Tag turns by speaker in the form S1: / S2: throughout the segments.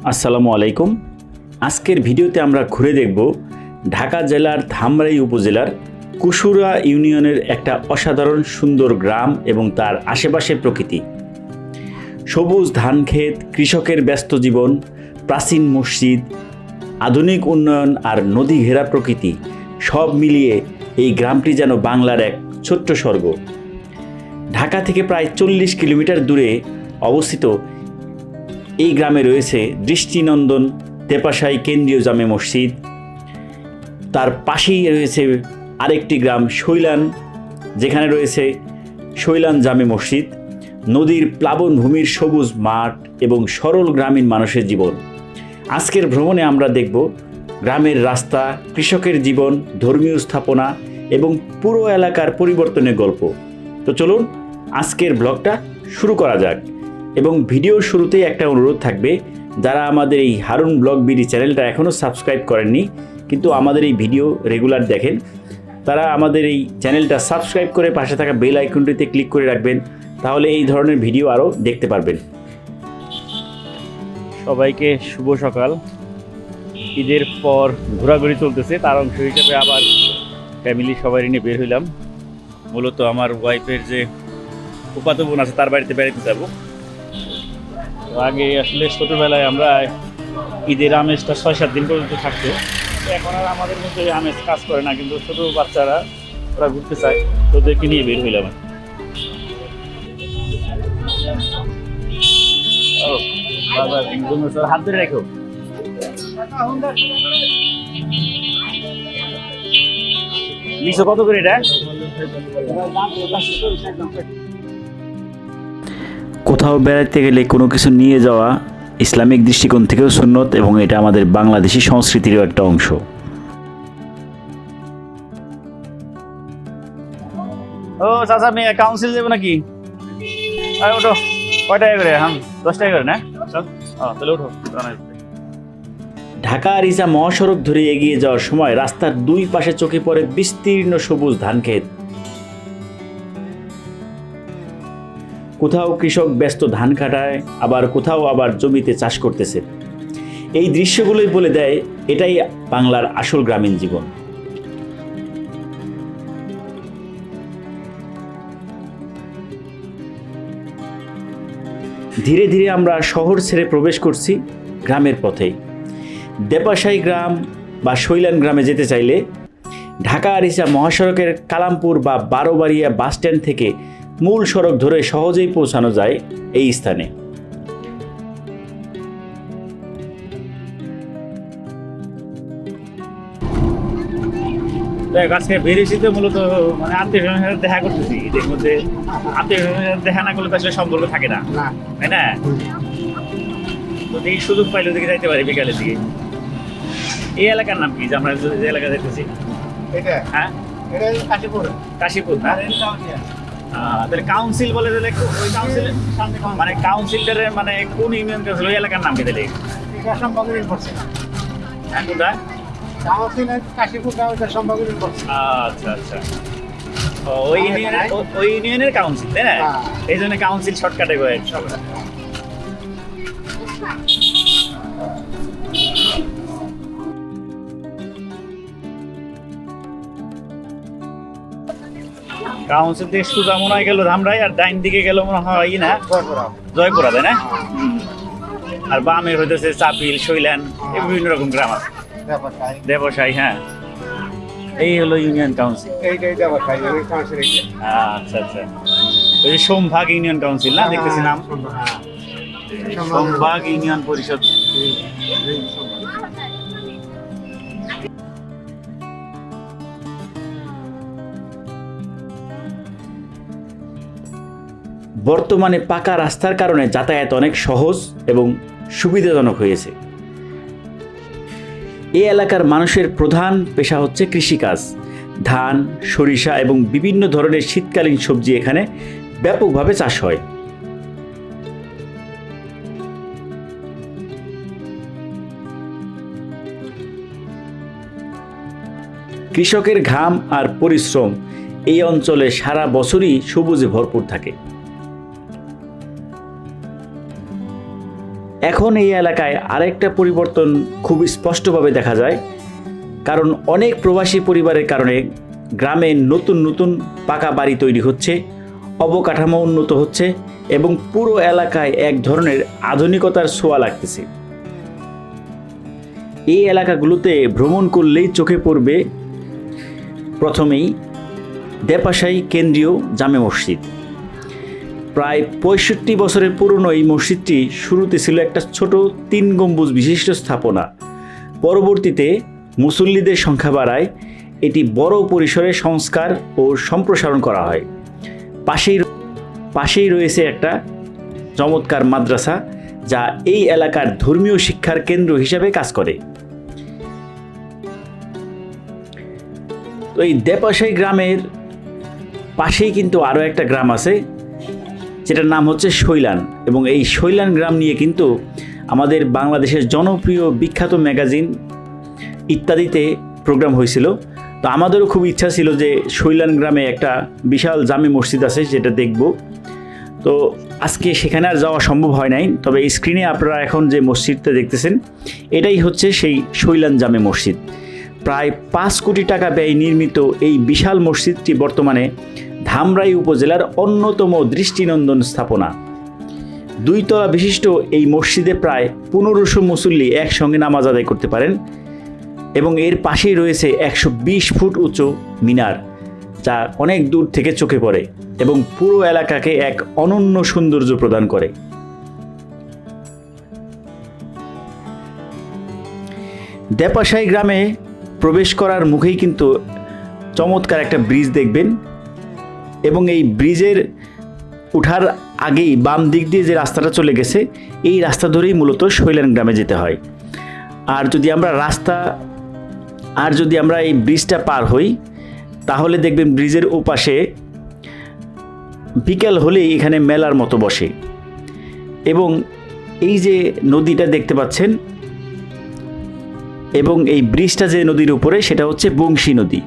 S1: আসসালামু আলাইকুম। আজকের ভিডিওতে আমরা ঘুরে দেখব ঢাকা জেলার ধামরাই উপজেলার কুশুরা ইউনিয়নের একটা অসাধারণ সুন্দর গ্রাম এবং তার আশেপাশের প্রকৃতি। সবুজ ধানক্ষেত, কৃষকের ব্যস্ত জীবন, প্রাচীন মসজিদ, আধুনিক উন্নয়ন আর নদী ঘেরা প্রকৃতি সব মিলিয়ে এই গ্রামটি যেন বাংলার এক ছোট্ট স্বর্গ। ঢাকা থেকে প্রায় 40 কিলোমিটার দূরে অবস্থিত এই গ্রামে রয়েছে দৃষ্টিনন্দন তেপাশাই কেন্দ্রীয় জামে মসজিদ। তার পাশেই রয়েছে আরেকটি গ্রাম শৈলান, যেখানে রয়েছে শৈলান জামে মসজিদ। নদীর প্লাবন ভূমির সবুজ মাঠ এবং সরল গ্রামীণ মানুষের জীবন। আজকের ভ্রমণে আমরা দেখব গ্রামের রাস্তা, কৃষকের জীবন, ধর্মীয় স্থাপনা এবং পুরো এলাকার পরিবর্তনের গল্প। তো চলুন আজকের ব্লগটা শুরু করা যাক। এবং ভিডিওর শুরুতেই একটা অনুরোধ থাকবে, যারা আমাদের এই হারুন ব্লগ বিডি চ্যানেলটা এখনও সাবস্ক্রাইব করেননি কিন্তু আমাদের এই ভিডিও রেগুলার দেখেন, তারা আমাদের এই চ্যানেলটা সাবস্ক্রাইব করে পাশে থাকা বেল আইকনটিতে ক্লিক করে রাখবেন, তাহলে এই ধরনের ভিডিও আরও দেখতে পারবেন। সবাইকে শুভ সকাল। ঈদের পর ঘোরাঘুরি চলতেছে, তার অংশ হিসেবে আবার ফ্যামিলি সবাই নিয়ে বের হইলাম। মূলত আমার ওয়াইফের যে উপাতো বোন আছে তার বাড়িতে বেড়াতে যাব। আগে আসলে ছোটোবেলায় আমরা ঈদের আমেজটা 6-7 দিন পর্যন্ত থাকতো, এখন আর আমাদের মধ্যে আমেজ কাজ করে না, কিন্তু ছোটো বাচ্চারা ওরা ঘুরতে চায়, তোদেরকে নিয়ে বের হইলাম। হাত ধরে রাখো। লিচু কত করে এটা? কোথাও বেড়াতে গেলে কোনো কিছু নিয়ে যাওয়া ইসলামিক দৃষ্টিকোণ থেকেও সুন্নত, এবং এটা আমাদের বাংলাদেশি সংস্কৃতিরও একটা অংশ। ও চাচা, মেয়ে কাউন্সিল যাবো নাকি? ওঠো। কয় টাকা করে? 10 টাকা করে না? তাহলে ওঠো। ঢাকা আরিচা মহাসড়ক ধরে এগিয়ে যাওয়ার সময় রাস্তার দুই পাশে চোখে পড়ে বিস্তীর্ণ সবুজ ধানক্ষেত। কোথাও কৃষক ব্যস্ত ধান কাটায়, আবার কোথাও আবার জমিতে চাষ করতেছে। এই দৃশ্যগুলোই বলে দেয় এটাই বাংলার আসল গ্রামীণ জীবন। ধীরে ধীরে আমরা শহর ছেড়ে প্রবেশ করছি গ্রামের পথেই। দেপাশাই গ্রাম বা শৈলান গ্রামে যেতে চাইলে ঢাকা আরিচা মহাসড়কের কালামপুর বা বারোবাড়িয়া বাস স্ট্যান্ড থেকে মূল সড়ক ধরে সহজেই পৌঁছানো যায় এই স্থানে। আজকে বেরিয়েছি তো মূলত মানে আত্মীয় স্বজনের সাথে দেখা করতেছি। এদের মধ্যে আত্মীয় স্বজনের সাথে দেখা না করলে তো আসলে সম্পর্ক থাকে না, তাই না? তো এই সুযোগ পাইলে ওদিকে যাইতে পারি বিকালের দিকে। এই এলাকার নাম কি যে আমরা যে এলাকা যাইতেছি? হ্যাঁ, কাশীপুর। কাশীপুর না? তাহলে কাউন্সিল বলে দিলে ওই কাউন্সিলের সামনে মানে কাউন্সিলটারের মানে কোন ইউনিয়ন কাউন্সিল, ওই এলাকার নাম কি দিলে? আচ্ছা আচ্ছা, ওই ইউনিয়নের কাউন্সিল, তাই না? এই জন্য কাউন্সিল শর্টকাটে করে সব। কাউন্সিল থেকে সোজা মনে হয় গেল ধামরাই, আর ডাইন দিকে গেল মনে হয় না জয়পুরা, তাই না? আর বামে হইতেছে চাপিল, শৈলান, বিভিন্ন রকম গ্রাম আছে। দেবসাই, হ্যাঁ, এই হলো ইউনিয়ন কাউন্সিল। আচ্ছা আচ্ছা, ওই যে সোমভাগ ইউনিয়ন কাউন্সিল না, দেখতেছি নাম সোমভাগ ইউনিয়ন পরিষদ। বর্তমানে পাকা রাস্তার কারণে যাতায়াত অনেক সহজ এবং সুবিধাজনক হয়েছে। এই এলাকার মানুষের প্রধান পেশা হচ্ছে কৃষিকাজ। ধান, সরিষা এবং বিভিন্ন ধরনের শীতকালীন সবজি এখানে ব্যাপকভাবে চাষ হয়। কৃষকের ঘাম আর পরিশ্রম এই অঞ্চলে সারা বছরই সবুজে ভরপুর থাকে। এখন এই এলাকায় আরেকটা পরিবর্তন খুব স্পষ্টভাবে দেখা যায়, কারণ অনেক প্রবাসী পরিবারের কারণে গ্রামে নতুন নতুন পাকা বাড়ি তৈরি হচ্ছে, অবকাঠামো উন্নত হচ্ছে এবং পুরো এলাকায় এক ধরনের আধুনিকতার ছোঁয়া লাগতেছে। এই এলাকাগুলোতে ভ্রমণ করলেই চোখে পড়বে প্রথমেই দেপাশাই কেন্দ্রীয় জামে মসজিদ। প্রায় ৬৫ বছরের পুরনো এই মসজিদটি শুরুতে ছিল একটা ছোট ৩ গম্বুজ বিশিষ্ট স্থাপনা। পরবর্তীতে মুসল্লিদের সংখ্যা বাড়ায় এটি বড় পরিসরে সংস্কার ও সম্প্রসারণ করা হয়। পাশেই রয়েছে একটা চমৎকার মাদ্রাসা, যা এই এলাকার ধর্মীয় শিক্ষার কেন্দ্র হিসেবে কাজ করে। তো এই দেপাশাই গ্রামের পাশেই কিন্তু আরও একটা গ্রাম আছে, যেটার নাম হচ্ছে শৈলান, এবং এই শৈলান গ্রাম নিয়ে কিন্তু আমাদের বাংলাদেশের জনপ্রিয় বিখ্যাত ম্যাগাজিন ইত্যাদিতে প্রোগ্রাম হয়েছিল। তো আমাদেরও খুব ইচ্ছা ছিল যে শৈলান গ্রামে একটা বিশাল জামে মসজিদ আছে, যেটা দেখব। তো আজকে সেখানে আর যাওয়া সম্ভব হয় নাই, তবে এই স্ক্রিনে আপনারা এখন যে মসজিদটা দেখতেছেন এটাই হচ্ছে সেই শৈলান জামে মসজিদ। প্রায় ৫ কোটি টাকা ব্যয়ে নির্মিত এই বিশাল মসজিদটি বর্তমানে ধামরাই উপজেলার অন্যতম দৃষ্টিনন্দন স্থাপনা। 2 তলা বিশিষ্ট এই মসজিদে প্রায় ১৫০০ মুসল্লি একসঙ্গে নামাজ আদায় করতে পারেন এবং এর পাশেই রয়েছে ১২০ ফুট উঁচু মিনার, যা অনেক দূর থেকে চোখে পড়ে এবং পুরো এলাকাকে এক অনন্য সৌন্দর্য প্রদান করে। দেপাশাই গ্রামে প্রবেশ করার মুখেই কিন্তু চমৎকার একটা ব্রিজ দেখবেন, এবং এই ব্রিজের ওঠার আগেই বাম দিক দিয়ে যে রাস্তাটা চলে গেছে, এই রাস্তা ধরেই মূলত শৈলান গ্রামে যেতে হয়। আর যদি আমরা এই ব্রিজটা পার হই, তাহলে দেখবেন ব্রিজের ওপাশে বিকেল হলেই এখানে মেলার মতো বসে, এবং এই যে নদীটা দেখতে পাচ্ছেন এবং এই ব্রিজটা যে নদীর উপরে, সেটা হচ্ছে বংশী নদী।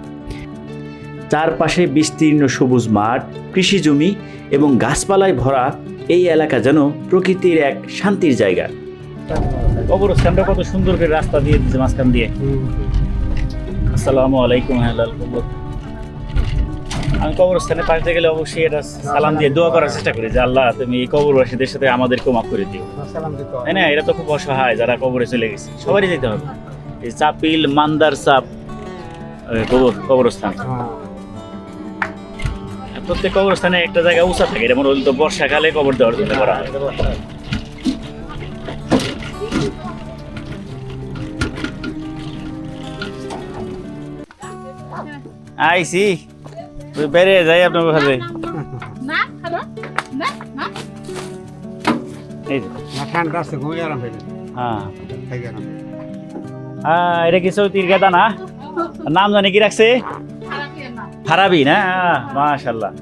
S1: চারপাশে বিস্তীর্ণ সবুজ মাঠ, কৃষি জমি এবং গাছপালায় ভরা এই এলাকা যেন প্রকৃতির এক শান্তির জায়গা। কবরস্থানটা কত সুন্দর করে রাস্তা দিয়ে দিচ্ছে মাঝখান দিয়ে। আসসালামু আলাইকুম। আমি কবরস্থানে পাশে গেলে অবশ্যই এটা সালাম দিয়ে দোয়া করার চেষ্টা করি যে আল্লাহ তুমি এই কবরবাসীদের সাথে আমাদেরকেও মাফ করে দিও, তাই না? এটা তো খুব অসহায়, যারা কবরে চলে গেছে, সবারই যেতে হবে। এই চাপিল মান্দার চাপ কবরস্থান, প্রত্যেক কবরস্থানে একটা জায়গা উঁচা থাকে, যেমন তো বর্ষাকালে কবর দেওয়ার জন্য করা হয়। আইসি বেড়ে যাই আপনার কাছে। এটা কি চৌতির গেদা না? নাম জানি কি রাখছে? ফারাবি না? মাশাআল্লাহ।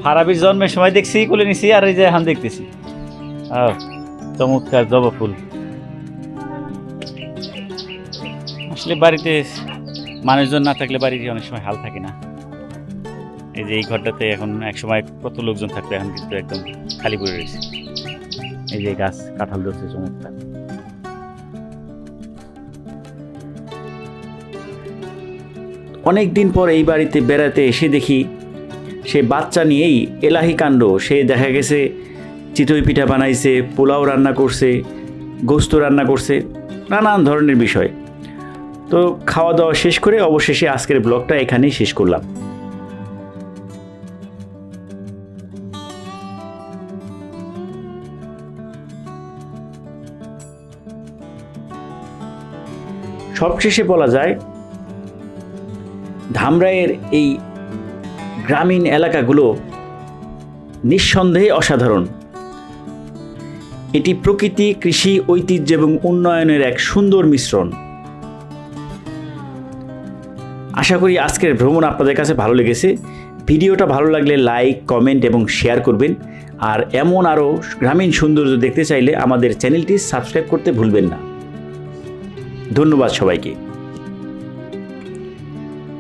S1: ফারাবির জন্মের সময় দেখছি, কোলে নিছি, আর এই যে এখন দেখতেছি চমৎকার জবা ফুল। আসলে বাড়িতে মানুষজন না থাকলে বাড়িতে অনেক সময় হাল থাকে না। এই যে এই ঘরটাতে এখন এক সময় কত লোকজন থাকতো, এখন কিন্তু একদম খালি পড়ে রয়েছে। এই যে গাছ কাঁঠাল ধরছে চমৎকার। অনেক দিন পর এই বাড়িতে বেড়াতে এসে দেখি সে বাচ্চা নিয়েই এলাহি কাণ্ড। সে দেখা গেছে চিতই পিঠা বানাইছে, পোলাও রান্না করছে, গোস্ত রান্না করছে, নানান ধরনের বিষয়। তো খাওয়া দাওয়া শেষ করে অবশেষে আজকের ব্লগটা এখানেই শেষ করলাম। সবশেষে বলা যায়, ধামরাইয়ের এই গ্রামীণ এলাকাগুলো নিঃসন্দেহে অসাধারণ। এটি প্রকৃতি, কৃষি, ঐতিহ্য এবং উন্নয়নের এক সুন্দর মিশ্রণ। আশা করি আজকের ভ্রমণ আপনাদের কাছে ভালো লেগেছে। ভিডিওটা ভালো লাগলে লাইক, কমেন্ট এবং শেয়ার করবেন। আর এমন আরও গ্রামীণ সৌন্দর্য দেখতে চাইলে আমাদের চ্যানেলটি সাবস্ক্রাইব করতে ভুলবেন না। ধন্যবাদ সবাইকে।